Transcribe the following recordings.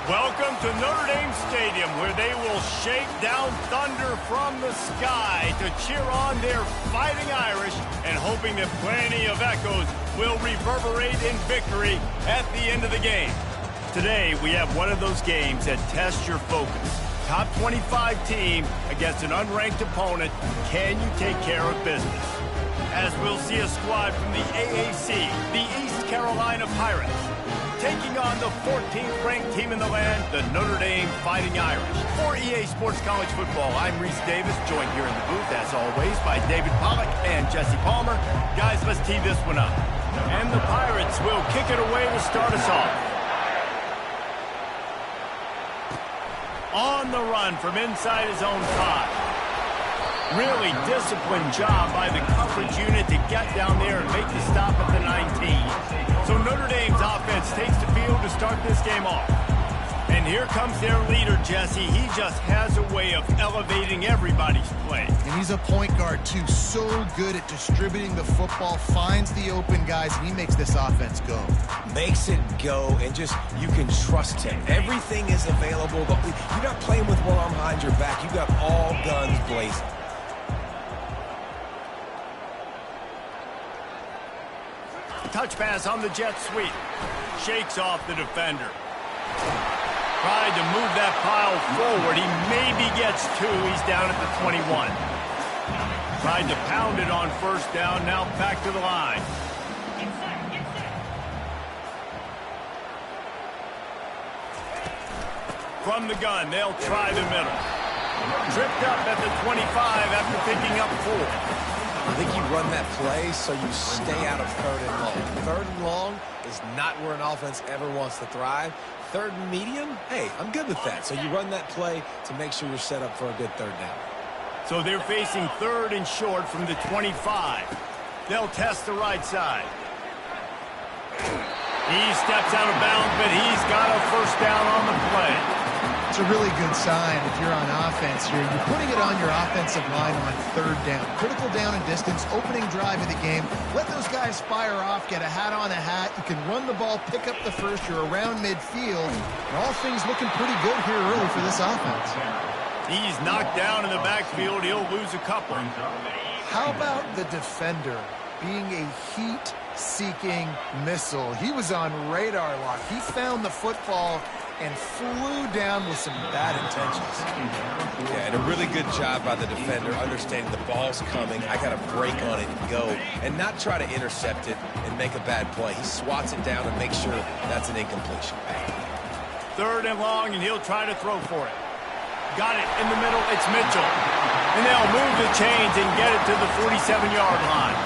Welcome to Notre Dame Stadium, where they will shake down thunder from the sky to cheer on their Fighting Irish and hoping that plenty of echoes will reverberate in victory at the end of the game. Today, we have one of those games that tests your focus. Top 25 team against an unranked opponent. Can you take care of business? As we'll see a squad from the AAC, the East Carolina Pirates, taking on the 14th ranked team in the land, the Notre Dame Fighting Irish. For EA Sports College Football, I'm Reese Davis, joined here in the booth, as always, by David Pollack and Jesse Palmer. Guys, let's tee this one up. And the Pirates will kick it away to start us off. On the run from inside his own 5. Really disciplined job by the coverage unit to get down there and make the stop at the 19. So Notre Dame's offense takes the field to start this game off. And here comes their leader, Jesse. He just has a way of elevating everybody's play. And he's a point guard, too. So good at distributing the football, finds the open guys, and he makes this offense go. Makes it go, and just, you can trust him. Everything is available. You're not playing with one arm behind your back. You got all guns blazing. Touch pass on the jet sweep. Shakes off the defender. Tried to move that pile forward. He maybe gets 2. He's down at the 21. Tried to pound it on first down. Now back to the line. From the gun, they'll try the middle. Tripped up at the 25 after picking up 4. I think you run that play so you stay out of 3rd and long. 3rd and long is not where an offense ever wants to thrive. 3rd and medium, hey, I'm good with that. So you run that play to make sure you're set up for a good 3rd down. So they're facing 3rd and short from the 25. They'll test the right side. He steps out of bounds, but he's got a first down on the play. It's a really good sign if you're on offense here. You're putting it on your offensive line on 3rd down. Critical down and distance, opening drive of the game. Let those guys fire off, get a hat on a hat. You can run the ball, pick up the first. You're around midfield. And all things looking pretty good here early for this offense. He's knocked down in the backfield. He'll lose a couple. How about the defender being a heat-seeking missile? He was on radar lock. He found the football and flew down with some bad intentions. Yeah, and a really good job by the defender, understanding the ball's coming. I got to break on it and go, and not try to intercept it and make a bad play. He swats it down and makes sure that's an incompletion. 3rd and long, and he'll try to throw for it. Got it in the middle. It's Mitchell. And they'll move the chains and get it to the 47-yard line.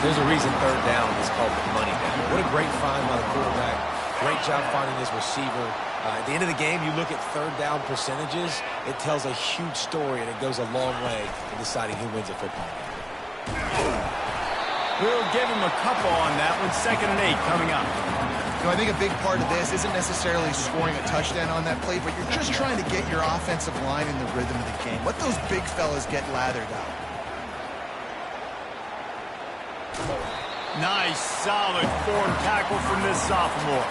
There's a reason 3rd down is called the money down. What a great find by the quarterback. Great job finding his receiver. At the end of the game, you look at 3rd down percentages. It tells a huge story, and it goes a long way in deciding who wins a football game. We'll give him a couple on that one. 2nd and 8 coming up. You know, I think a big part of this isn't necessarily scoring a touchdown on that play, but you're just trying to get your offensive line in the rhythm of the game. Let those big fellas get lathered out. Nice, solid form tackle from this sophomore.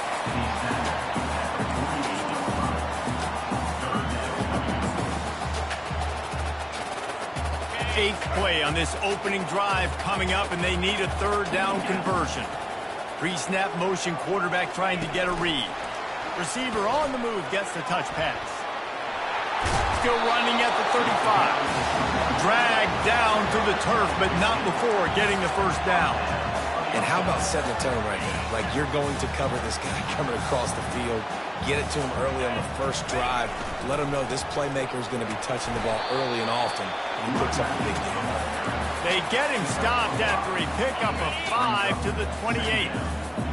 Eighth play on this opening drive coming up, and they need a 3rd down conversion. Pre-snap motion, quarterback trying to get a read. Receiver on the move, gets the touch pass. Still running at the 35. Dragged down to the turf, but not before getting the first down. And how about setting the tone right now? Like, you're going to cover this guy coming across the field. Get it to him early on the first drive. Let him know this playmaker is going to be touching the ball early and often. And he picks up a big game. They get him stopped after he picked up a 5 to the 28.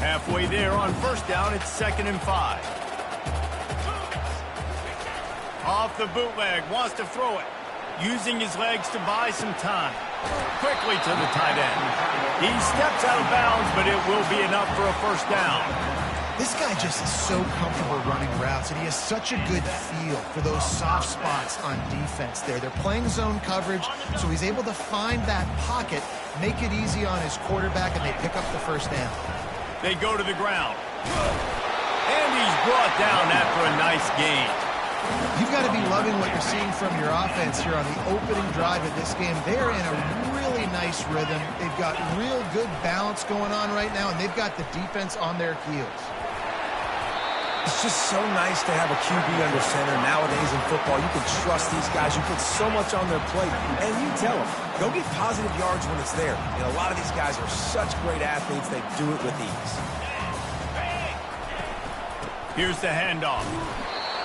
Halfway there on first down, it's 2nd and 5. Off the bootleg, wants to throw it. Using his legs to buy some time. Quickly to the tight end. He steps out of bounds, but it will be enough for a first down. This guy just is so comfortable running routes, and he has such a good feel for those soft spots on defense there. They're playing zone coverage, so he's able to find that pocket, make it easy on his quarterback, and they pick up the first down. They go to the ground. And he's brought down after a nice gain. You've got to be loving what you're seeing from your offense here on the opening drive of this game. They're in a really nice rhythm. They've got real good balance going on right now, and they've got the defense on their heels. It's just so nice to have a QB under center. Nowadays in football, you can trust these guys. You put so much on their plate, and you tell them, go get positive yards when it's there. And a lot of these guys are such great athletes, they do it with ease. Here's the handoff.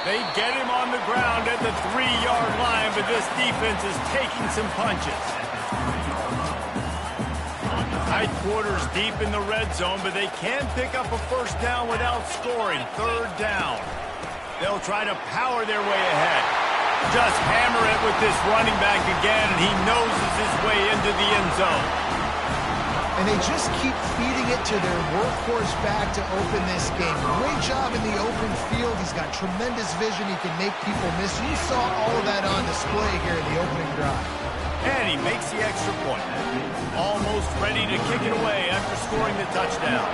They get him on the ground at the 3-yard line, but this defense is taking some punches. Tight quarters deep in the red zone, but they can pick up a first down without scoring. 3rd down. They'll try to power their way ahead. Just hammer it with this running back again, and he noses his way into the end zone. And they just keep feeding it to their workhorse back to open this game. Great job in the open field. He's got tremendous vision. He can make people miss. You saw all of that on display here in the opening drive. And he makes the extra point. Almost ready to kick it away after scoring the touchdown.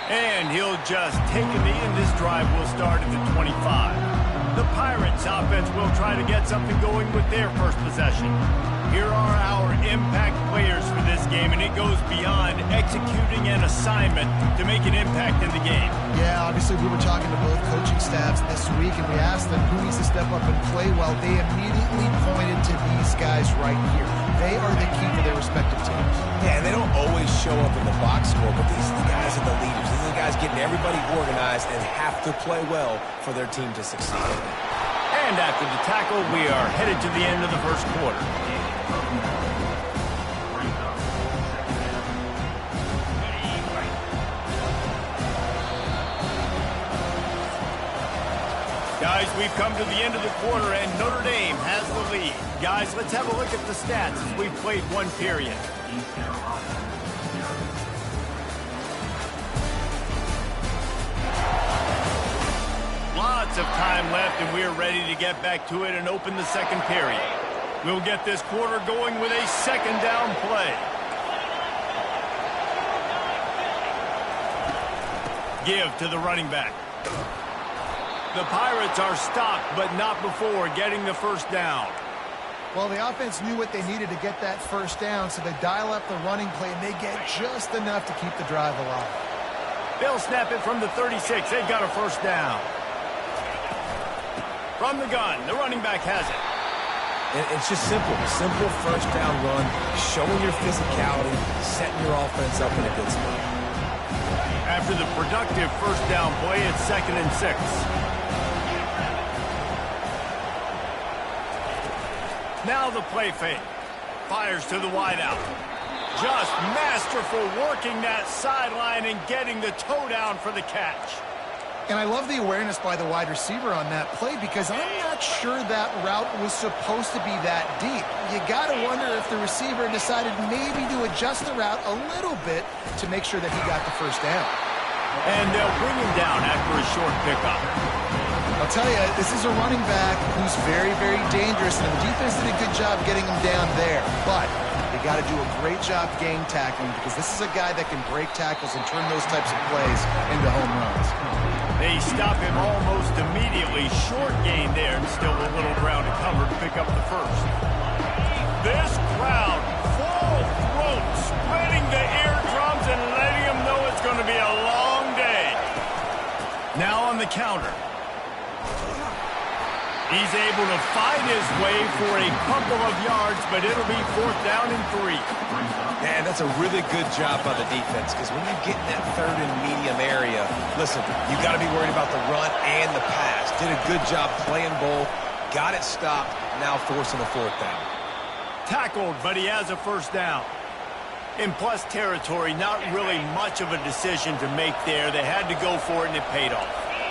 And he'll just take a knee, and this drive will start at the 25. The Pirates offense will try to get something going with their first possession. Here are our impact players for this game, and it goes beyond executing an assignment to make an impact in the game. Yeah, obviously we were talking to both coaching staffs this week, and we asked them who needs to step up and play well. They immediately pointed to these guys right here. They are the key for their respective teams. Yeah, and they don't always show up in the box score, but these are the guys that are the leaders. These are the guys getting everybody organized and have to play well for their team to succeed. And after the tackle, we are headed to the end of the first quarter. Guys, we've come to the end of the quarter, and Notre Dame has the lead. Guys, let's have a look at the stats as we've played one period. Lots of time left, and we're ready to get back to it and open the second period. We'll get this quarter going with a second down play. Give to the running back. The Pirates are stopped, but not before getting the first down. Well, the offense knew what they needed to get that first down, so they dial up the running play, and they get just enough to keep the drive alive. They'll snap it from the 36. They've got a first down. From the gun, the running back has it. And it's just simple. Simple first down run, showing your physicality, setting your offense up in a good spot. After the productive first down play, it's 2nd and 6. Now the play fake. Fires to the wideout. Just masterful working that sideline and getting the toe down for the catch. And I love the awareness by the wide receiver on that play, because I'm not sure that route was supposed to be that deep. You got to wonder if the receiver decided maybe to adjust the route a little bit to make sure that he got the first down. And they'll bring him down after a short pickup. I'll tell you, this is a running back who's very, very dangerous, and the defense did a good job getting him down there. But they got to do a great job game tackling, because this is a guy that can break tackles and turn those types of plays into home runs. They stop him almost immediately. Short gain there, and still a little ground to cover to pick up the first. This crowd, full throat, spreading the eardrums and letting them know it's going to be a long day. Now on the counter. He's able to find his way for a couple of yards, but it'll be 4th down and 3. Man, that's a really good job by the defense, because when you get in that 3rd and medium area, listen, you got to be worried about the run and the pass. Did a good job playing both, got it stopped, now forcing a 4th down. Tackled, but he has a first down. In plus territory, not really much of a decision to make there. They had to go for it, and it paid off.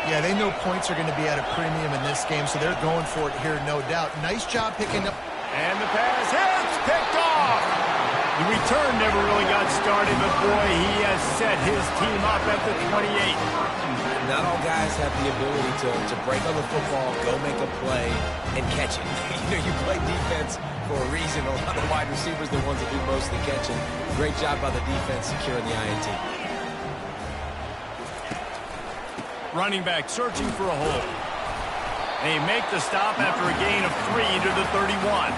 Yeah, they know points are going to be at a premium in this game, so they're going for it here, no doubt. Nice job picking up. And the pass hits, picked off. The return never really got started, but boy, he has set his team up at the 28. Not all guys have the ability to break on the football, go make a play, and catch it. You play defense for a reason. A lot of wide receivers are the ones that do most of the catching. Great job by the defense securing the INT. Running back searching for a hole. They make the stop after a gain of 3 to the 31.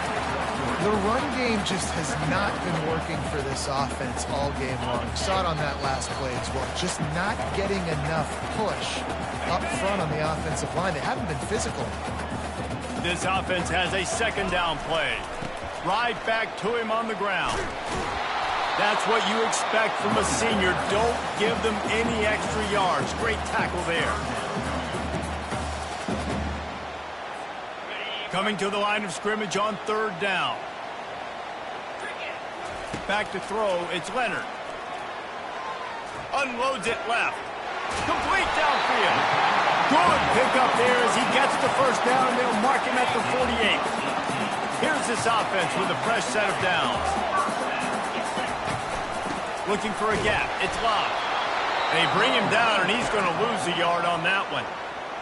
The run game just has not been working for this offense all game long. Saw it on that last play as well. Just not getting enough push up front on the offensive line. They haven't been physical. This offense has a second down play. Right back to him on the ground. That's what you expect from a senior. Don't give them any extra yards. Great tackle there. Coming to the line of scrimmage on third down. Back to throw, it's Leonard. Unloads it left. Complete downfield. Good pickup there as he gets the first down. They'll mark him at the 48. Here's this offense with a fresh set of downs. Looking for a gap. It's Love. They bring him down, and he's going to lose a yard on that one.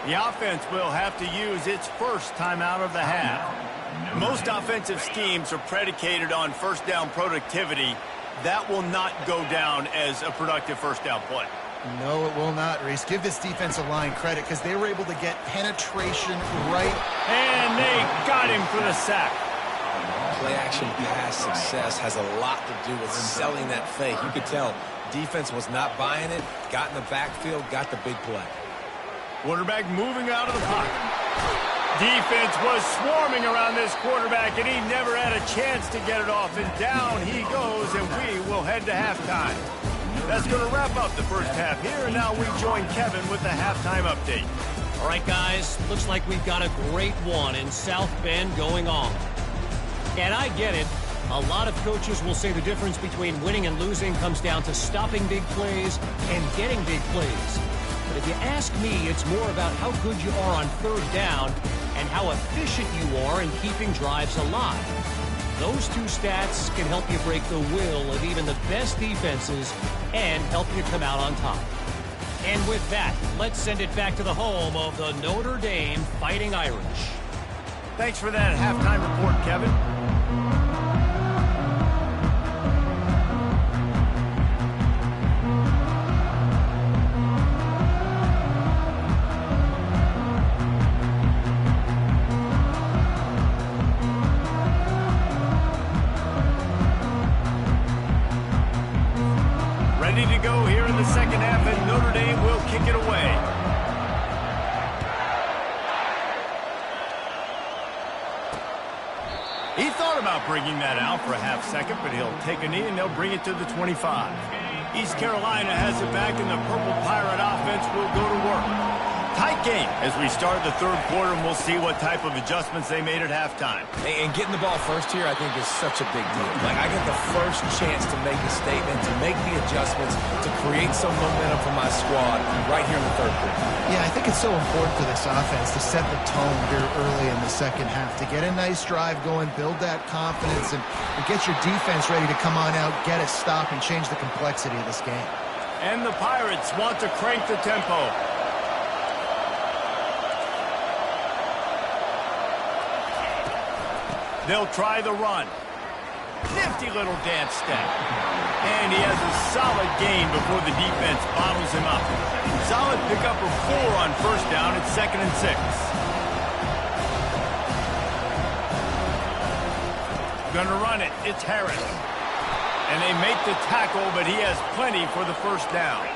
The offense will have to use its first timeout of the half. Most offensive schemes are predicated on first down productivity. That will not go down as a productive first down play. No, it will not, Reese. Give this defensive line credit because they were able to get penetration right. And they got him for the sack. Play-action pass success has a lot to do with selling that fake. You could tell defense was not buying it, got in the backfield, got the big play. Quarterback moving out of the pocket. Defense was swarming around this quarterback, and he never had a chance to get it off. And down he goes, and we will head to halftime. That's going to wrap up the first half here, and now we join Kevin with the halftime update. All right, guys, looks like we've got a great one in South Bend going on. And I get it. A lot of coaches will say the difference between winning and losing comes down to stopping big plays and getting big plays. But if you ask me, it's more about how good you are on third down and how efficient you are in keeping drives alive. Those two stats can help you break the will of even the best defenses and help you come out on top. And with that, let's send it back to the home of the Notre Dame Fighting Irish. Thanks for that halftime report, Kevin. Ready to go here in the second half, and Notre Dame will kick it away. He thought about bringing that out for a half second, but he'll take a knee and they'll bring it to the 25. East Carolina has it back, and the Purple Pirate offense will go to work. Tight game as we start the third quarter, and we'll see what type of adjustments they made at halftime. And getting the ball first here, I think, is such a big deal. Like, I get the first chance to make a statement, to make the adjustments, to create some momentum for my squad right here in the third quarter. Yeah, I think it's so important for this offense to set the tone here early in the second half, to get a nice drive going, build that confidence, and get your defense ready to come on out, get a stop, and change the complexity of this game. And the Pirates want to crank the tempo. They'll try the run. Nifty little dance step. And he has a solid gain before the defense bottles him up. Solid pickup of 4 on first down. It's 2nd and 6. Gonna run it. It's Harris. And they make the tackle, but he has plenty for the first down.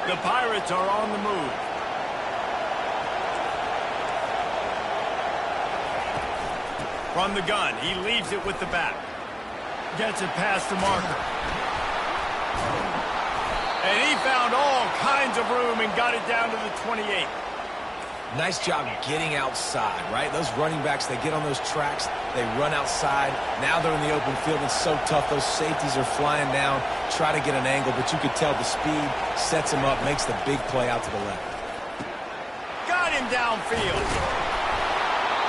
The Pirates are on the move. From the gun, he leaves it with the back. Gets it past the marker. And he found all kinds of room and got it down to the 28. Nice job getting outside, right? Those running backs, they get on those tracks, they run outside. Now they're in the open field. It's so tough. Those safeties are flying down, try to get an angle, but you could tell the speed sets him up, makes the big play out to the left. Got him downfield.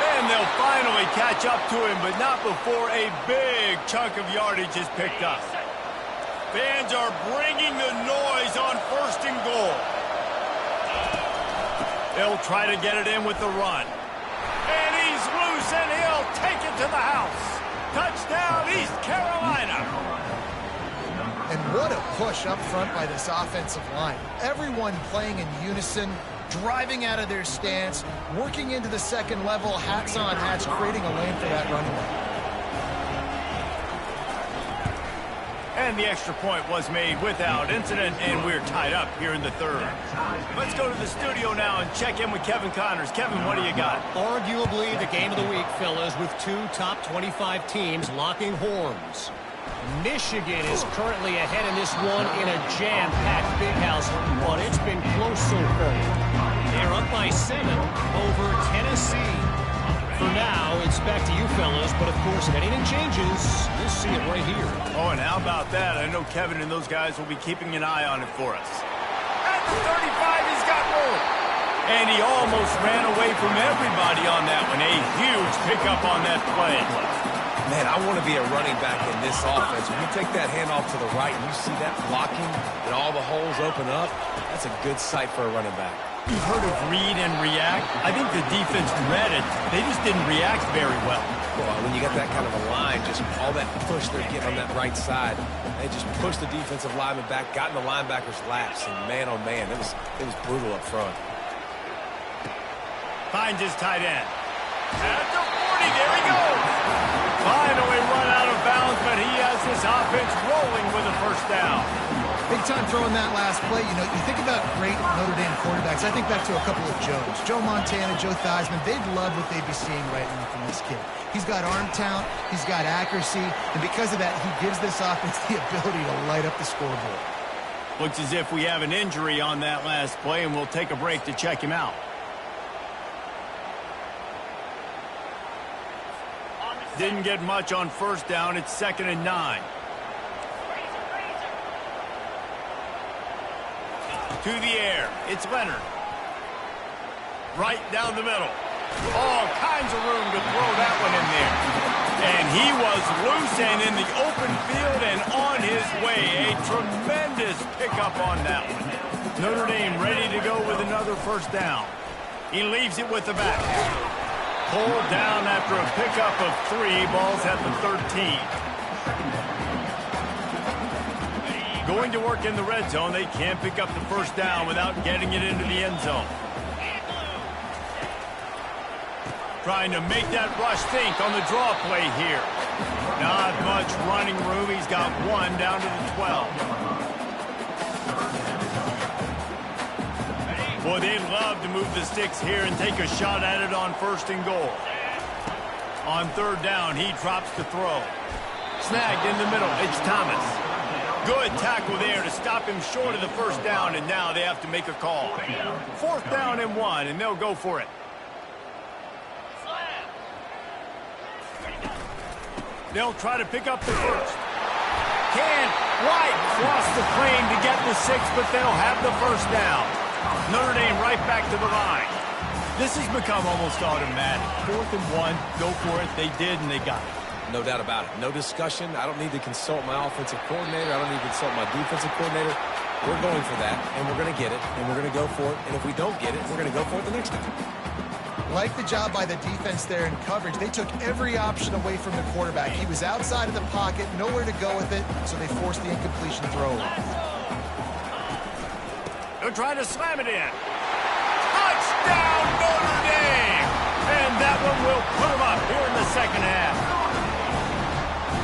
And they'll finally catch up to him, but not before a big chunk of yardage is picked up. Fans are bringing the noise on 1st and goal. They'll try to get it in with the run. And he's loose, and he'll take it to the house. Touchdown, East Carolina. And what a push up front by this offensive line. Everyone playing in unison, driving out of their stance, working into the second level, hats on hats, creating a lane for that running back. And the extra point was made without incident, and we're tied up here in the third. Let's go to the studio now and check in with Kevin Connors. Kevin, what do you got? Arguably the game of the week, fellas, with two top 25 teams locking horns. Michigan is currently ahead in this one in a jam-packed big house, but it's been close so far. They're up by 7 over Tennessee. For now, it's back to you fellas, but of course, if anything changes, you'll see it right here. Oh, and how about that? I know Kevin and those guys will be keeping an eye on it for us. At the 35, he's got room. And he almost ran away from everybody on that one. A huge pickup on that play. Man, I want to be a running back in this offense. When you take that handoff to the right and you see that blocking and all the holes open up, that's a good sight for a running back. You've heard of read and react. I think the defense read it. They just didn't react very well. Well, when you get that kind of a line, just all that push they're getting on that right side, they just pushed the defensive lineman back, got in the linebacker's laps, and man, oh man, it was brutal up front. Finds his tight end. At the 40, there he goes. Finally run out of bounds, but he has this offense rolling with a first down. Big time throwing that last play. You know, you think about great Notre Dame quarterbacks. I think back to a couple of Joes. Joe Montana, Joe Theismann. They'd love what they'd be seeing right now from this kid. He's got arm talent. He's got accuracy. And because of that, he gives this offense the ability to light up the scoreboard. Looks as if we have an injury on that last play, and we'll take a break to check him out. Didn't get much on first down. It's 2nd and 9. To the air. It's Leonard. Right down the middle. All kinds of room to throw that one in there. And he was loose and in the open field and on his way. A tremendous pickup on that one. Notre Dame ready to go with another first down. He leaves it with the back. Pulled down after a pickup of 3. Ball's at the 13. Going to work in the red zone. They can't pick up the first down without getting it into the end zone. Trying to make that rush think on the draw play here. Not much running room. He's got 1 down to the 12. Boy, they'd love to move the sticks here and take a shot at it on 1st and goal. On 3rd down, he drops the throw. Snagged in the middle. It's Thomas. Good tackle there to stop him short of the first down, and now they have to make a call. 4th down and 1, and they'll go for it. They'll try to pick up the first. White cross the plane to get the 6, but they'll have the first down. Notre Dame right back to the line. This has become almost automatic. 4th and 1, go for it. They did, and they got it. No doubt about it. No discussion. I don't need to consult my offensive coordinator. I don't need to consult my defensive coordinator. We're going for that, and we're going to get it, and we're going to go for it. And if we don't get it, we're going to go for it the next time. Like the job by the defense there in coverage. They took every option away from the quarterback. He was outside of the pocket, nowhere to go with it, so they forced the incompletion throw. They're trying to slam it in. Touchdown, Notre Dame! And that one will put them up here in the second half.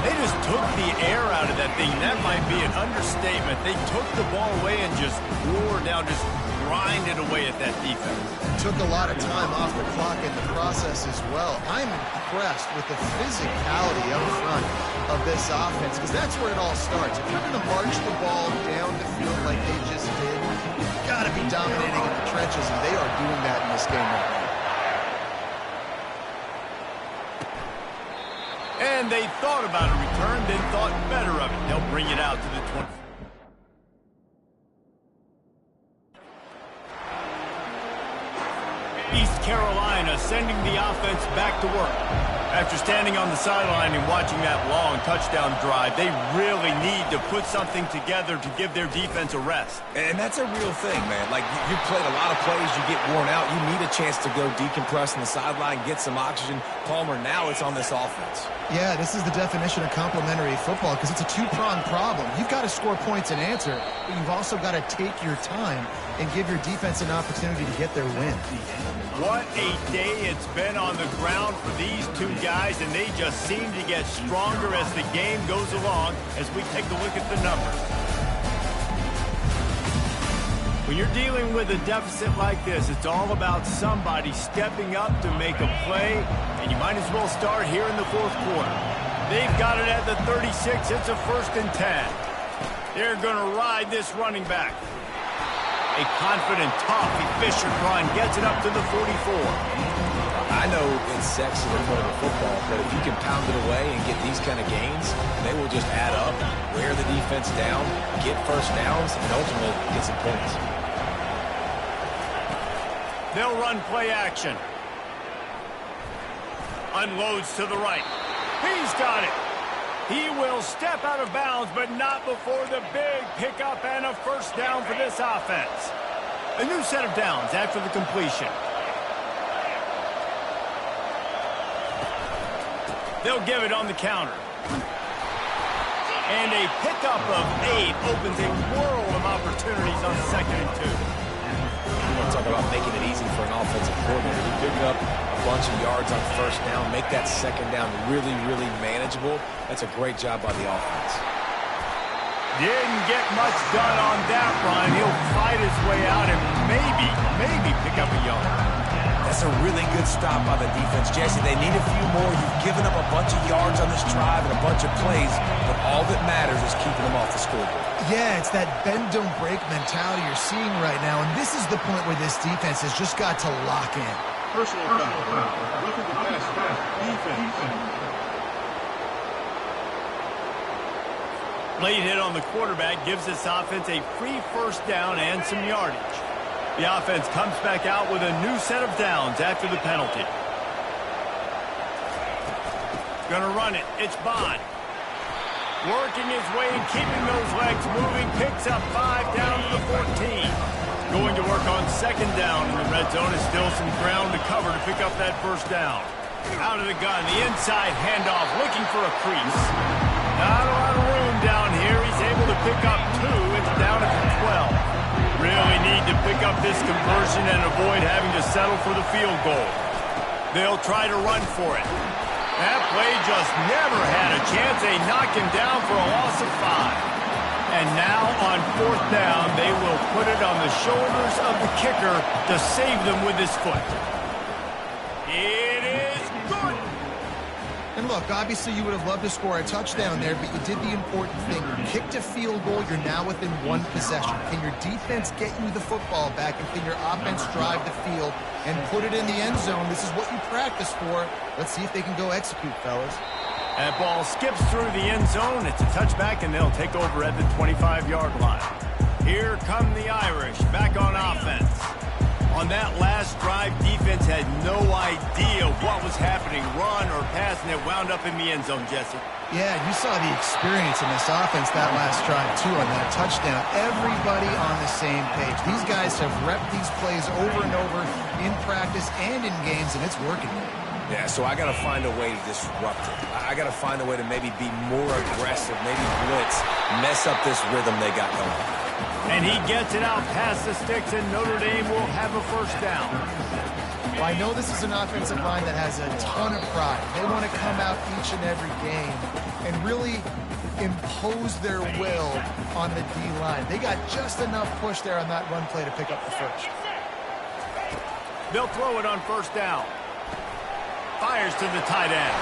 They just took the air out of that thing. That might be an understatement. They took the ball away and just wore down, just grinded away at that defense. Took a lot of time off the clock in the process as well. I'm impressed with the physicality up front of this offense, because that's where it all starts. If you're going to march the ball down the field like they just did, you've got to be dominating in the trenches, and they are doing that in this game right now. And they thought about a return, then thought better of it. They'll bring it out to the 20. East Carolina sending the offense back to work. After standing on the sideline and watching that long touchdown drive, they really need to put something together to give their defense a rest. And that's a real thing, man. Like, you played a lot of plays, you get worn out, you need a chance to go decompress on the sideline, get some oxygen. Palmer, now it's on this offense. Yeah, this is the definition of complementary football because it's a two-pronged problem. You've got to score points and answer, but you've also got to take your time and give your defense an opportunity to get their win. What a day it's been on the ground for these two guys, and they just seem to get stronger as the game goes along as we take a look at the numbers. When you're dealing with a deficit like this, it's all about somebody stepping up to make a play, and you might as well start here in the fourth quarter. They've got it at the 36. It's a 1st and 10. They're going to ride this running back. A confident, tough, efficient run gets it up to the 44. I know it's sexy to play the football, but if you can pound it away and get these kind of gains, they will just add up, wear the defense down, get first downs, and ultimately get some points. They'll run play action. Unloads to the right. He's got it. He will step out of bounds, but not before the big pickup and a 1st down for this offense. A new set of downs after the completion. They'll give it on the counter. And a pickup of 8 opens a world of opportunities on 2nd and 2. You want to talk about making it easy for an offensive coordinator. You pick up a bunch of yards on 1st down, make that 2nd down really, really manageable. That's a great job by the offense. Didn't get much done on that run. He'll fight his way out and maybe pick up a yard. That's a really good stop by the defense. Jesse, they need a few more. You've given up a bunch of yards on this drive and a bunch of plays, but all that matters is keeping them off the scoreboard. Yeah, it's that bend, don't break mentality you're seeing right now, and this is the point where this defense has just got to lock in. Personal foul. Looking to pass. Defense. Late hit on the quarterback gives this offense a free 1st down and some yardage. The offense comes back out with a new set of downs after the penalty. Gonna run it. It's Bond. Working his way and keeping those legs moving. Picks up 5 down to the 14. Going to work on 2nd down in the red zone. Is still some ground to cover to pick up that 1st down. Out of the gun. The inside handoff. Looking for a crease. Not a lot of room down here. He's able to pick up 2. It's down at the 12. Really need to pick up this conversion and avoid having to settle for the field goal. They'll try to run for it. That play just never had a chance. They knock him down for a loss of 5. And now on 4th down, they will put it on the shoulders of the kicker to save them with his foot. It is good. And look, obviously you would have loved to score a touchdown there, but you did the important thing. You kicked a field goal, you're now within 1 possession. Can your defense get you the football back, and can your offense drive the field and put it in the end zone? This is what you practice for. Let's see if they can go execute, fellas. That ball skips through the end zone. It's a touchback, and they'll take over at the 25-yard line. Here come the Irish, back on offense. On that last drive, defense had no idea what was happening, run or pass, and it wound up in the end zone, Jesse. Yeah, you saw the experience in this offense that last drive, too, on that touchdown. Everybody on the same page. These guys have repped these plays over and over in practice and in games, and it's working. Yeah, so I got to find a way to disrupt it. I got to find a way to maybe be more aggressive, maybe blitz, mess up this rhythm they got going. And he gets it out past the sticks, and Notre Dame will have a 1st down. Well, I know this is an offensive line that has a ton of pride. They want to come out each and every game and really impose their will on the D-line. They got just enough push there on that run play to pick up the 1st. They'll throw it on 1st down. Fires to the tight end.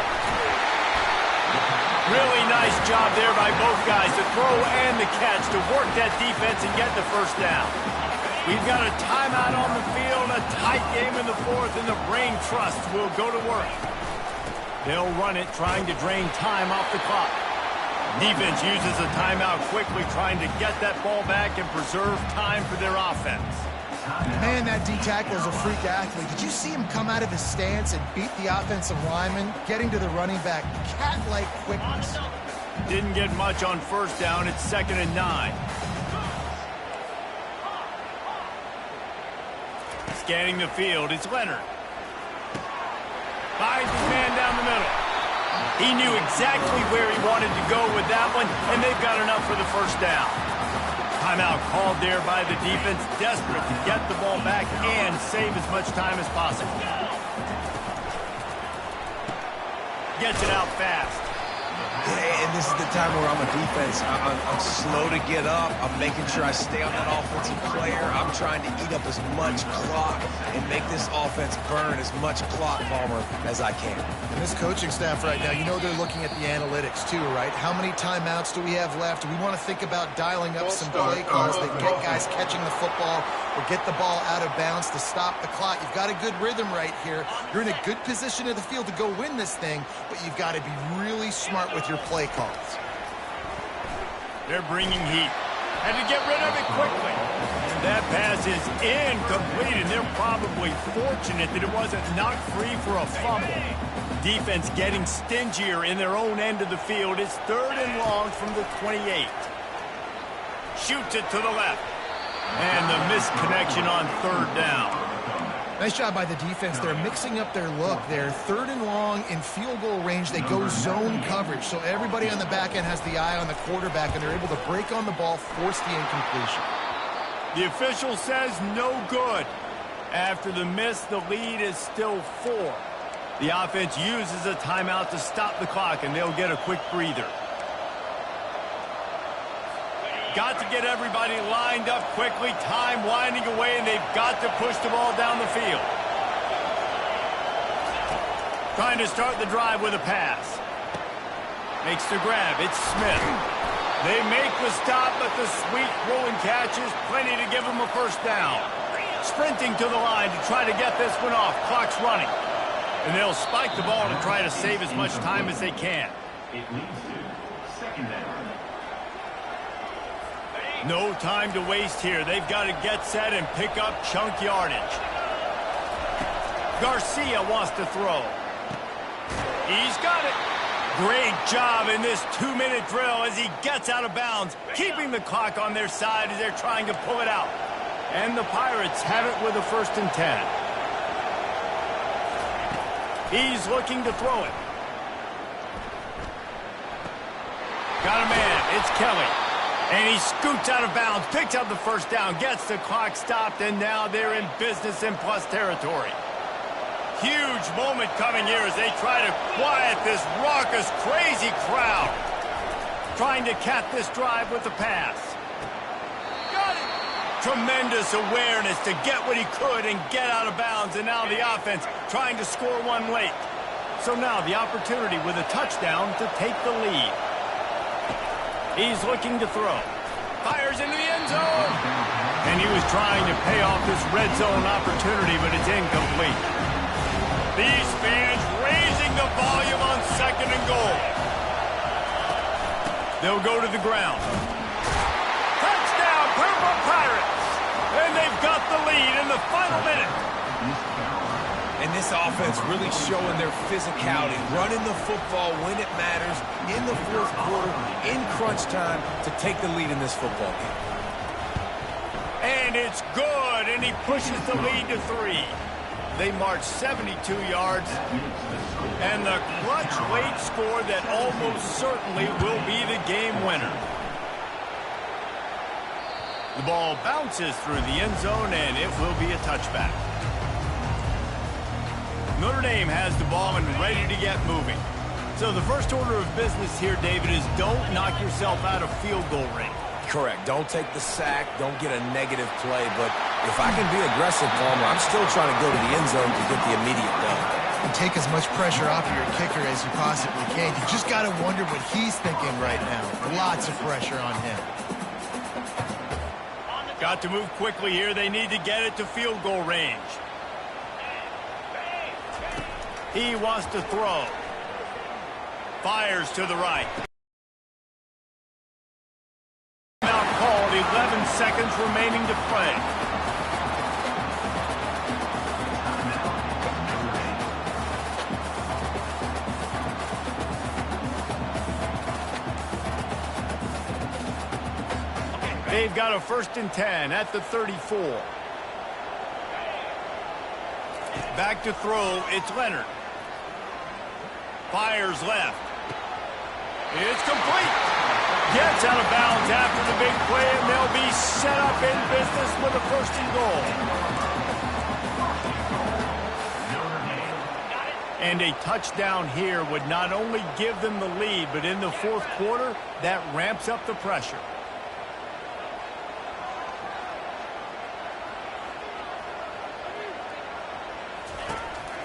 Really nice job there by both guys, the throw and the catch, to work that defense and get the 1st down. We've got a timeout on the field, a tight game in the 4th, and the Brain Trust will go to work. They'll run it, trying to drain time off the clock. Defense uses a timeout quickly, trying to get that ball back and preserve time for their offense. Man, that D-tackle is a freak athlete. Did you see him come out of his stance and beat the offensive lineman, getting to the running back? Cat-like quickness. Didn't get much on first down. It's 2nd and 9. Scanning the field, it's Leonard. Finds his man down the middle. He knew exactly where he wanted to go with that one, and they've got enough for the first down. Timeout called there by the defense, desperate to get the ball back and save as much time as possible. Gets it out fast. And this is the time where I'm a defense. I'm slow to get up. I'm making sure I stay on that offensive player. I'm trying to eat up as much clock and make this offense burn as much clock, Palmer, as I can. And this coaching staff right now, you know they're looking at the analytics too, right? How many timeouts do we have left? We want to think about dialing up some play calls that get guys catching the football or get the ball out of bounds to stop the clock. You've got a good rhythm right here. You're in a good position of the field to go win this thing, but you've got to be really smart with your play calls. They're bringing heat. Had to get rid of it quickly. That pass is incomplete, and they're probably fortunate that it wasn't knocked free for a fumble. Defense getting stingier in their own end of the field. It's 3rd and long from the 28. Shoots it to the left. And the missed connection on 3rd down. Nice job by the defense. They're mixing up their look. They're 3rd and long in field goal range. They go zone coverage. So everybody on the back end has the eye on the quarterback, and they're able to break on the ball, force the incompletion. The official says no good. After the miss, the lead is still 4. The offense uses a timeout to stop the clock, and they'll get a quick breather. Got to get everybody lined up quickly. Time winding away, and they've got to push the ball down the field. Trying to start the drive with a pass. Makes the grab. It's Smith. They make the stop, but the sweet rolling catch is plenty to give them a first down. Sprinting to the line to try to get this one off. Clock's running. And they'll spike the ball to try to save as much time as they can. It leads to 2nd down. No time to waste here. They've got to get set and pick up chunk yardage. Garcia wants to throw. He's got it. Great job in this 2-minute drill as he gets out of bounds, keeping the clock on their side as they're trying to pull it out. And the Pirates have it with a 1st and 10. He's looking to throw it. Got a man. It's Kelly. And he scoots out of bounds, picks up the first down, gets the clock stopped, and now they're in business in plus territory. Huge moment coming here as they try to quiet this raucous, crazy crowd. Trying to cap this drive with the pass. Got it! Tremendous awareness to get what he could and get out of bounds, and now the offense trying to score one late. So now the opportunity with a touchdown to take the lead. He's looking to throw. Fires into the end zone. And he was trying to pay off this red zone opportunity, but it's incomplete. These fans raising the volume on 2nd and goal. They'll go to the ground. Touchdown, Purple Pirates. And they've got the lead in the final minute. And this offense really showing their physicality, running the football when it matters, in the 4th quarter, in crunch time, to take the lead in this football game. And it's good, and he pushes the lead to 3. They march 72 yards, and the clutch late score that almost certainly will be the game winner. The ball bounces through the end zone, and it will be a touchback. Notre Dame has the ball and ready to get moving. So the first order of business here, David, is don't knock yourself out of field goal range. Correct. Don't take the sack. Don't get a negative play. But if I can be aggressive, Palmer, I'm still trying to go to the end zone to get the immediate done. And take as much pressure off of your kicker as you possibly can. You just got to wonder what he's thinking right now. Lots of pressure on him. Got to move quickly here. They need to get it to field goal range. He wants to throw. Fires to the right. Now called, 11 seconds remaining to play. They've got a 1st and 10 at the 34. Back to throw, it's Leonard. Fires left. It's complete. Gets out of bounds after the big play, and they'll be set up in business with a 1st and goal. And a touchdown here would not only give them the lead, but in the 4th quarter, that ramps up the pressure.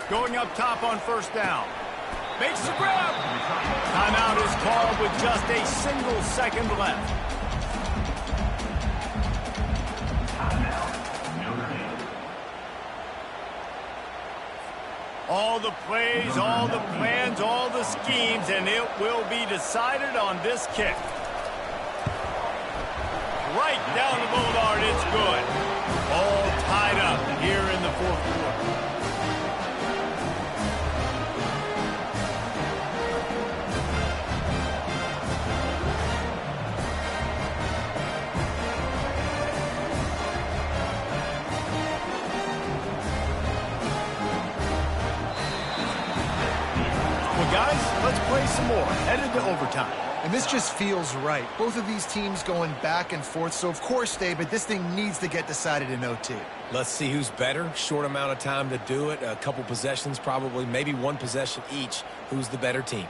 Going up top on 1st down. Makes the grab. Timeout is called with just a single second left. All the plays, all the plans, all the schemes, and it will be decided on this kick. Right down the boulevard, it's good. All tied up here in the 4th quarter. Guys, let's play some more. Headed to overtime. And this just feels right. Both of these teams going back and forth. So, of course, David, this thing needs to get decided in OT. Let's see who's better. Short amount of time to do it. A couple possessions probably. Maybe one possession each. Who's the better team?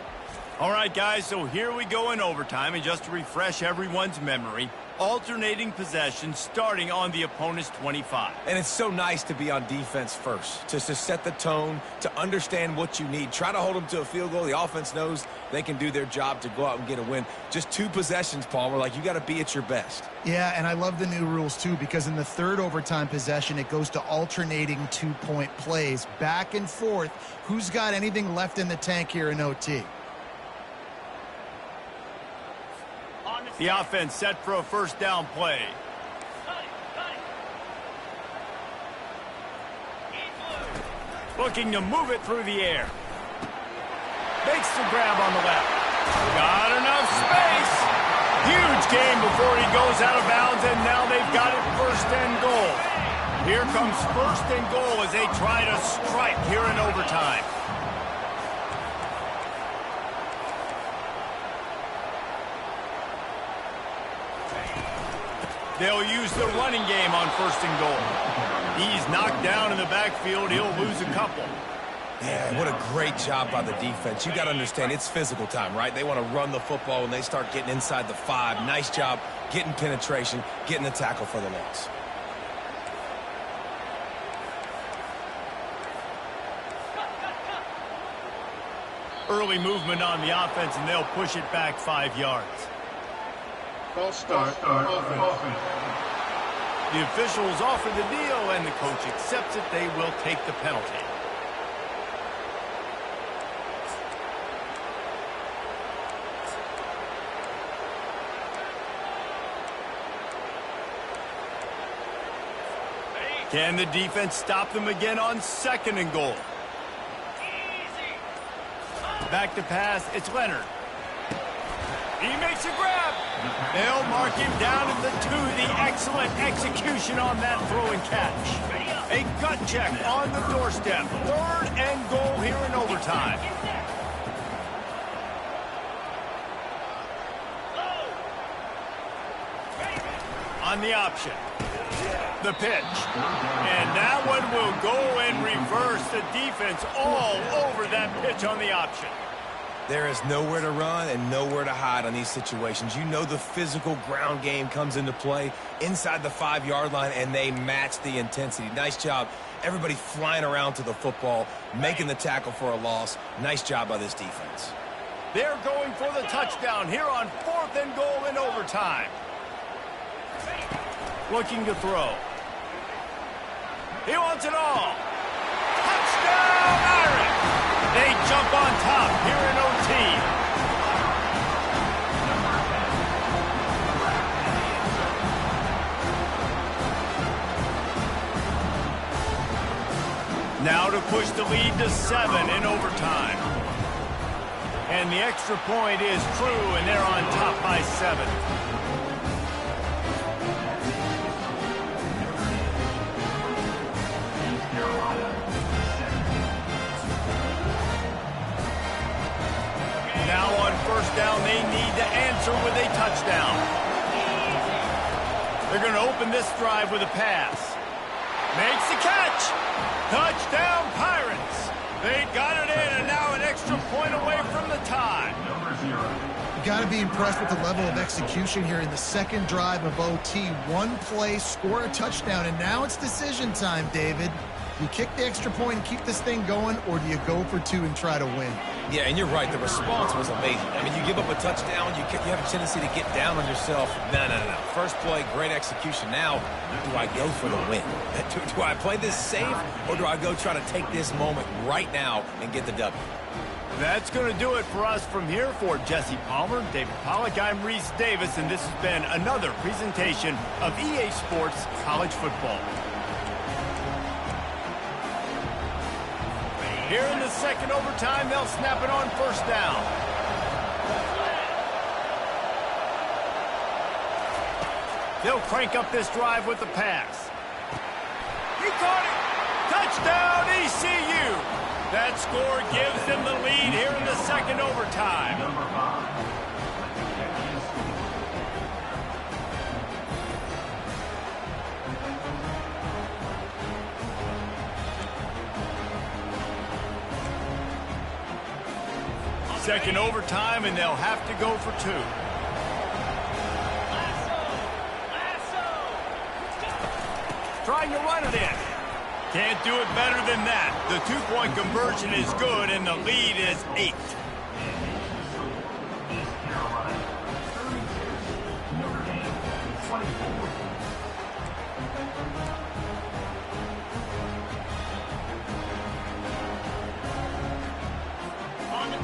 All right, guys, so here we go in overtime. And just to refresh everyone's memory, alternating possessions starting on the opponent's 25. And it's so nice to be on defense first, to set the tone, to understand what you need. Try to hold them to a field goal. The offense knows they can do their job to go out and get a win. Just 2 possessions, Palmer. Like, you got to be at your best. Yeah, and I love the new rules, too, because in the 3rd overtime possession, it goes to alternating 2-point plays. Back and forth. Who's got anything left in the tank here in OT? The offense set for a 1st down play. Looking to move it through the air. Makes the grab on the left. Got enough space. Huge game before he goes out of bounds, and now they've got it 1st and goal. Here comes 1st and goal as they try to strike here in overtime. They'll use the running game on 1st and goal. He's knocked down in the backfield. He'll lose a couple. Yeah, what a great job by the defense. You got to understand, it's physical time, right? They want to run the football when they start getting inside the 5. Nice job getting penetration, getting the tackle for the loss. Early movement on the offense, and they'll push it back 5 yards. False start. Offense. The officials offer the deal, and the coach accepts it. They will take the penalty. Can the defense stop them again on 2nd and goal? Back to pass, it's Leonard. He makes a grab. They'll mark him down at the 2. The excellent execution on that throw and catch. A gut check on the doorstep. 3rd and goal here in overtime. On the option. The pitch. And that one will go and reverse. The defense all over that pitch on the option. There is nowhere to run and nowhere to hide on these situations. You know the physical ground game comes into play inside the 5-yard line, and they match the intensity. Nice job. Everybody flying around to the football, making the tackle for a loss. Nice job by this defense. They're going for the touchdown here on 4th and goal in overtime. Looking to throw. He wants it all. Touchdown, Irish! They jump on top here in OT. Now to push the lead to 7 in overtime. And the extra point is true, and they're on top by 7. answer with a touchdown. They're going to open this drive with a pass. Makes the catch. Touchdown, Pirates. They got it in, and now an extra point away from the tie. You got to be impressed with the level of execution here in the second drive of OT. One play, score a touchdown, and now it's decision time, David. Do you kick the extra point and keep this thing going, or do you go for two and try to win? Yeah, and you're right. The response was amazing. I mean, you give up a touchdown, you have a tendency to get down on yourself. No. First play, great execution. Now, do I go for the win? Do I play this safe, or do I go try to take this moment right now and get the W? That's going to do it for us from here. For Jesse Palmer, David Pollack, I'm Reese Davis, and this has been another presentation of EA Sports College Football. Here in the second overtime, they'll snap it on first down. They'll crank up this drive with the pass. You caught it! Touchdown, ECU! That score gives them the lead here in the second overtime. Second overtime, and they'll have to go for two. Trying to run it in. Can't do it better than that. The two-point conversion is good, and the lead is 8.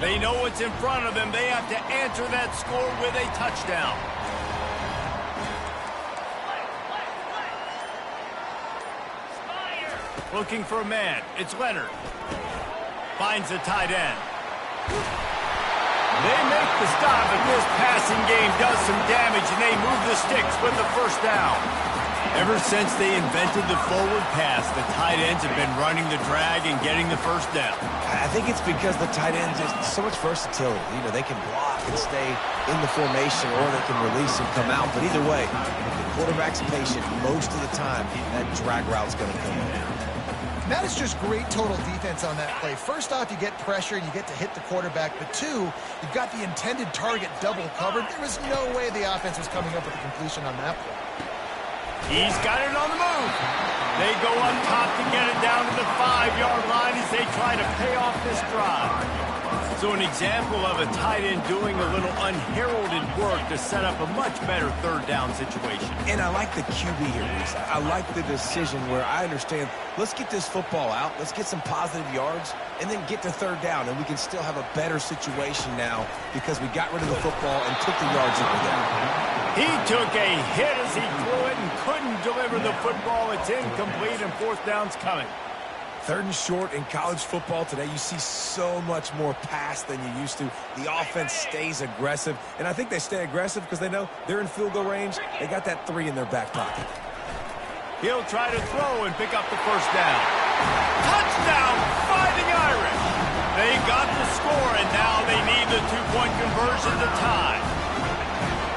They know what's in front of them. They have to answer that score with a touchdown. Looking for a man. It's Leonard. Finds the tight end. They make the stop, and this passing game does some damage, and they move the sticks with the first down. Ever since they invented the forward pass, the tight ends have been running the drag and getting the first down. I think it's because the tight ends have so much versatility. You know, they can block and stay in the formation, or they can release and come out. But either way, if the quarterback's patient most of the time, that drag route's going to come in. That is just great total defense on that play. First off, you get pressure and you get to hit the quarterback. But two, you've got the intended target double covered. There was no way the offense was coming up with a completion on that play. He's got it on the move. They go up top to get it down to the 5-yard line as they try to pay off this drive. So an example of a tight end doing a little unheralded work to set up a much better third down situation. And I like the QB here, Reese. I like the decision where I understand, let's get this football out, let's get some positive yards, and then get to third down, and we can still have a better situation now because we got rid of the football and took the yards that were there. He took a hit as he threw it and couldn't deliver the football. It's incomplete, and fourth down's coming. Third and short in college football today, you see so much more pass than you used to. The offense stays aggressive, and I think they stay aggressive because they know they're in field goal range. They got that 3 in their back pocket. He'll try to throw and pick up the first down. Touchdown, Fighting Irish! They got the score, and now they need the two-point conversion to tie.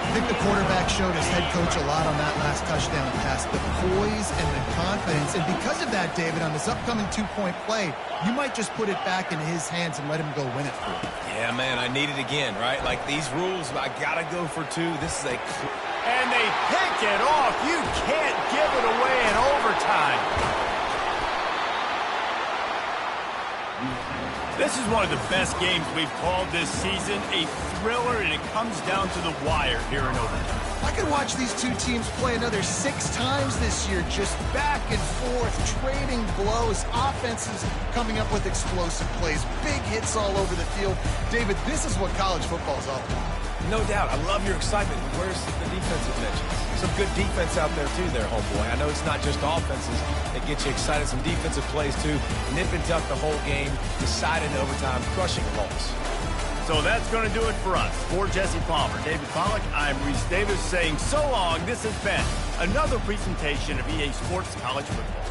I think the quarterback showed his head coach a lot on that last touchdown pass, the poise and the confidence. And because of that, David, on this upcoming two-point play, you might just put it back in his hands and let him go win it for you. Yeah, man, I need it again, right? Like these rules, I got to go for two. This is a... And they pick it off. You can't give it away in overtime. This is one of the best games we've called this season, a thriller, and it comes down to the wire here in overtime. I could watch these two teams play another 6 times this year, just back and forth, trading blows, offenses coming up with explosive plays, big hits all over the field. David, this is what college football is all about. No doubt. I love your excitement. Where's the defensive mentions? Some good defense out there, too, there, homeboy. I know it's not just offenses that get you excited. Some defensive plays, too. Nip and tuck the whole game, decided in overtime, crushing the loss. So that's going to do it for us. For Jesse Palmer, David Pollack, I'm Reese Davis saying so long. This has been another presentation of EA Sports College Football.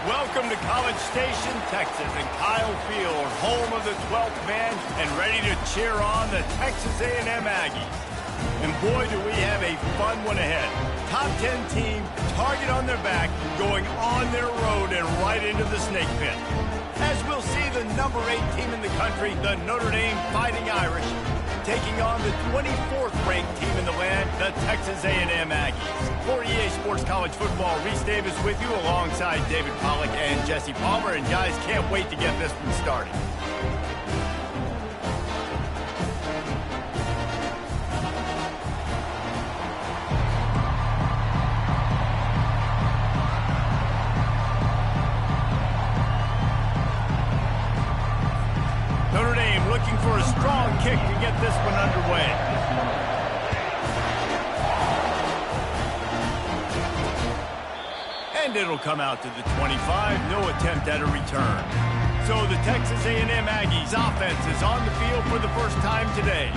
Welcome to College Station, Texas, and Kyle Field, home of the 12th man, and ready to cheer on the Texas A&M Aggies. And boy, do we have a fun one ahead. Top 10 team, target on their back, going on their road and right into the snake pit. As we'll see the number 8 team in the country, the Notre Dame Fighting Irish, taking on the 24th ranked team in the land, the Texas A&M Aggies. For EA Sports College Football, Reese Davis with you alongside David Pollack and Jesse Palmer. And guys, can't wait to get this one started. Notre Dame looking for a strong kick to get this one underway. And it'll come out to the 25. No attempt at a return. So the Texas A&M Aggies offense is on the field for the first time today.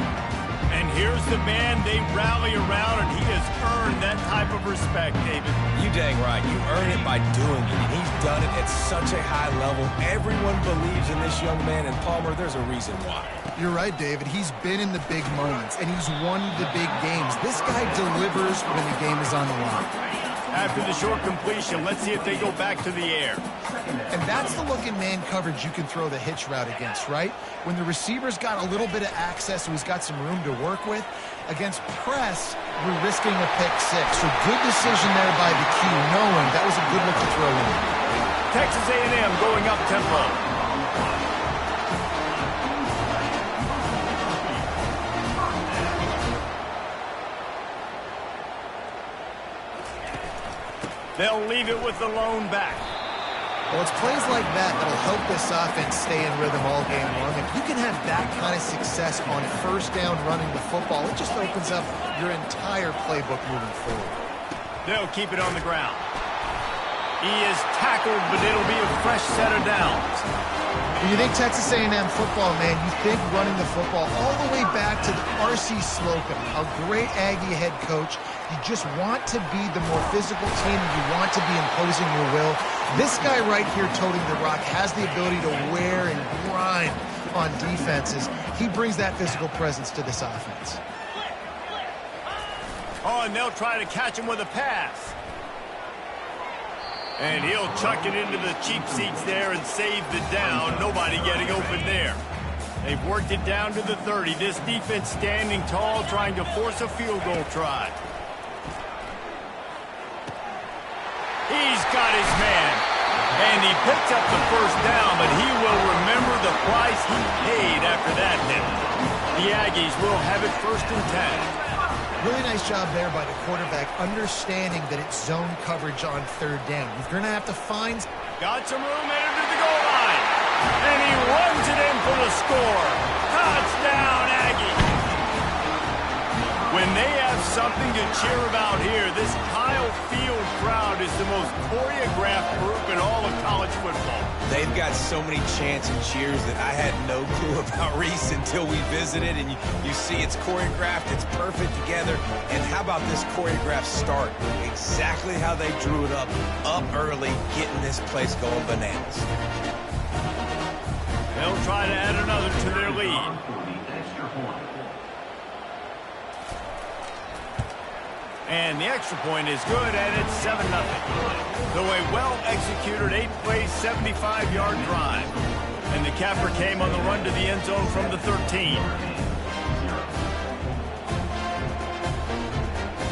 And here's the man they rally around, and he has earned that type of respect, David. You dang right. You earn it by doing it, and he's done it at such a high level. Everyone believes in this young man, and Palmer, there's a reason why. You're right, David. He's been in the big moments, and he's won the big games. This guy delivers when the game is on the line. After the short completion, let's see if they go back to the air. And that's the look in man coverage you can throw the hitch route against, right? When the receiver's got a little bit of access, so he's got some room to work with. Against press, we're risking a pick 6. So good decision there by the Q, knowing that was a good look to throw in. Texas A&M going up tempo. They'll leave it with the lone back. Well, it's plays like that that'll help this offense stay in rhythm all game long. If you can have that kind of success on first down running the football, it just opens up your entire playbook moving forward. They'll keep it on the ground. He is tackled, but it'll be a fresh set of downs. When you think Texas A&M football, man, you think running the football all the way back to R.C. Slocum, a great Aggie head coach. You just want to be the more physical team. You want to be imposing your will. This guy right here toting the rock has the ability to wear and grind on defenses. He brings that physical presence to this offense. Oh, and they'll try to catch him with a pass. And he'll chuck it into the cheap seats there and save the down. Nobody getting open there. They've worked it down to the 30. This defense standing tall, trying to force a field goal try. He's got his man. And he picks up the first down, but he will remember the price he paid after that hit. The Aggies will have it 1st and 10. Really nice job there by the quarterback, understanding that it's zone coverage on 3rd down. You're going to have to find... Got some room headed to the goal line. And he runs it in for the score. Touchdown, Aggie. When they have something to cheer about here, this Kyle Field crowd is the most choreographed group in all of college football. They've got so many chants and cheers that I had no clue about Reese until we visited. And you see it's choreographed, it's perfect together. And how about this choreographed start? Exactly how they drew it up early, getting this place going bananas. They'll try to add another to their lead. And the extra point is good, and it's 7-0. Though a well-executed 8-play, 75-yard drive. And the capper came on the run to the end zone from the 13.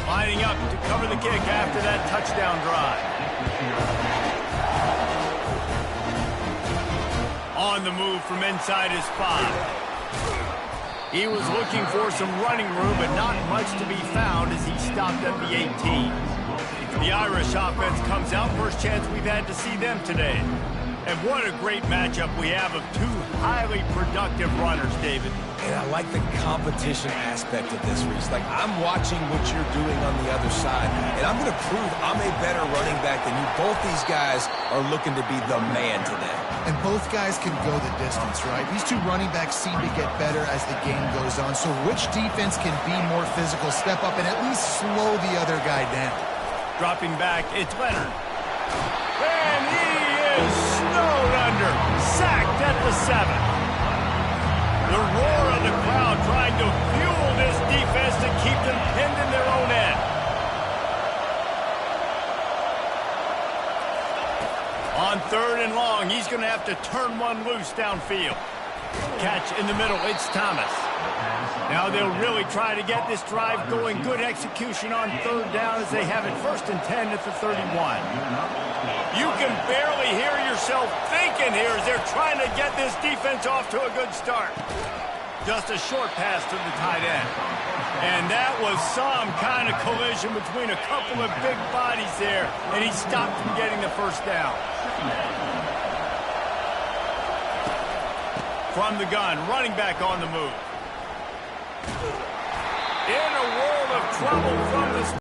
Lining up to cover the kick after that touchdown drive. On the move from inside his 5. He was looking for some running room, but not much to be found as he stopped at the 18. The Irish offense comes out. First chance we've had to see them today. And what a great matchup we have of 2 highly productive runners, David. And I like the competition aspect of this, Reese. Like, I'm watching what you're doing on the other side, and I'm going to prove I'm a better running back than you. Both these guys are looking to be the man today. And both guys can go the distance, right? These 2 running backs seem to get better as the game goes on. So which defense can be more physical, step up, and at least slow the other guy down? Dropping back, it's Leonard. And he is snowed under. Sacked at the 7. The roar of the crowd trying to fuel this defense to keep them pinned in their own end. On 3rd and long, he's going to have to turn one loose downfield. Catch in the middle, it's Thomas. Now they'll really try to get this drive going. Good execution on 3rd down as they have it 1st and 10 at the 31. You can barely hear yourself thinking here as they're trying to get this defense off to a good start. Just a short pass to the tight end. And that was some kind of collision between a couple of big bodies there, and he stopped from getting the 1st down. From the gun, running back on the move. In a world of trouble from the